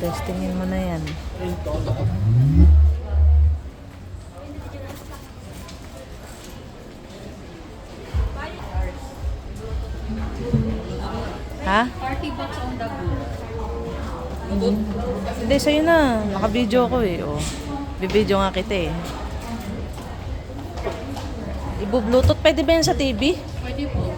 Testingin mo na yan. Ha? Party box on the go. Hindi, sa'yo na. Naka-video ko eh. Oh. Bibidyo nga kita eh. Ibu-bluetooth. Pwede ba yan sa TV? Pwede po.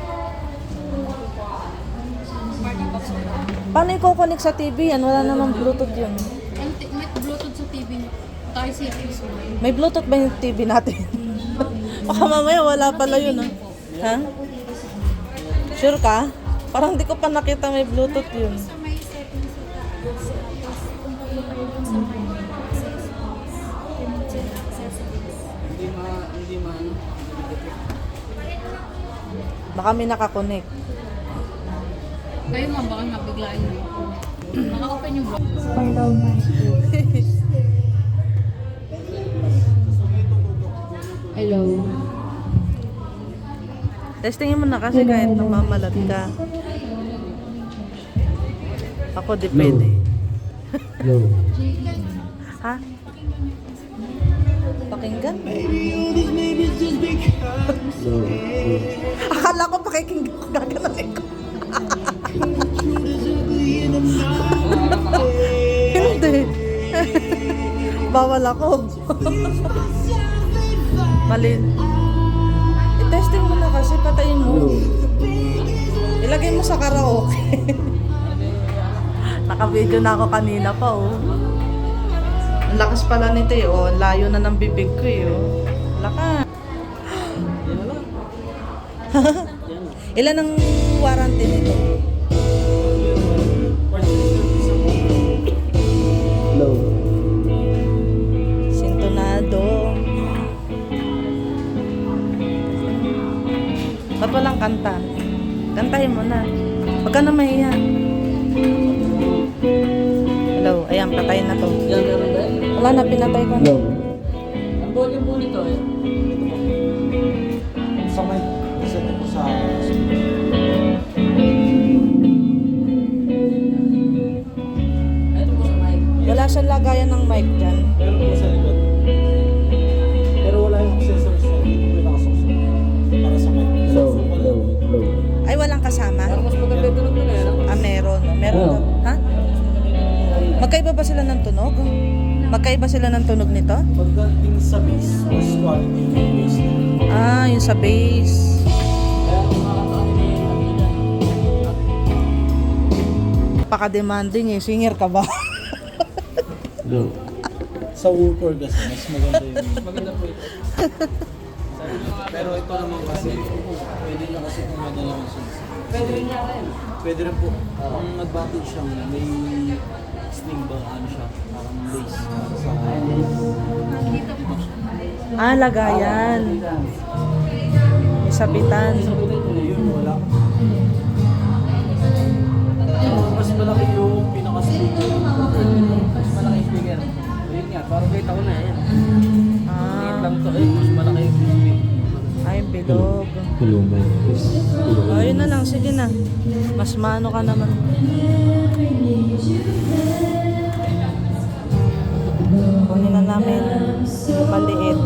Party box on the go. Paano i-connect sa TV yan? Wala namang bluetooth yun. May Bluetooth sa TV niyo. Tayo series mo. May bluetooth ba yung TV natin? Baka mamaya wala pala yun ah. Ha? Sure ka? Parang di ko pa nakita may bluetooth yun. Sa may settings sa taas. Tapos kung papunta dun sa may accessories. Hindi ma ano. Baka may nakakonect. Kayo nga baka mabiglaan niyo. Naka-open yung box. Hello. Testingin mo na kasi kahit namamalat ka. Ako depende. Low. Ha? Pakinggan? Low. Akala ko pakikinggan ko gaganasin ko. Hindi. Bawal ako. Mali. I-testing mo na kasi patayin mo. Ilagay mo sa karaoke. Naka-video na ako kanina pa oh. Ang lakas pala nito eh oh. Layo na ng bibig ko eh oh. Lakas. Ilan ang warranty nito? Low. Sintonado. Ba't walang kanta? Kantahin mo na. Huwag ka na mahiya. Hello, ayan, patay na to. Yan meron ba? Wala na, pinatay ko na. Low. Ang volume po nito eh. Sa may isa po sa Wala siyang lagayan ng mic dyan. meron po sa likod. Pero wala yung accessories na dito po yung nakasukso. Para sa mic. Low. Low. Ay, walang kasama? Mas maganda tunog nila yan. Ah, meron. Meron. Oo. Ha? Magkaiba ba sila ng tunog? Magkaiba sila ng tunog nito? Pagdating sa bass, mas quality yung bass. Ah, yung sa bass. Kaya kung makakaano na yung nakita. Napaka-demanding eh. Singer ka ba? Low. Sa woofer kasi, mas maganda yung... maganda po ito. Pero ito naman kasi, pwede nyo kasi kung madalawang songs. Pwede rin niya rin. Pwede rin po. Ang advantage siya, may sling ba, ano siya, parang bass. Sa... Ah, lagayan. May sabitan. Yun, wala. Mas malaki yung pinaka-speaker. Mas malaki yung speaker. Yun nga, parang kita ko na yan. Ah, Lang to eh, mas malaki yung speaker. ay, bilog. Oh, yun na lang. Sige na. Mas maano ka naman. Kunin na namin yung maliit.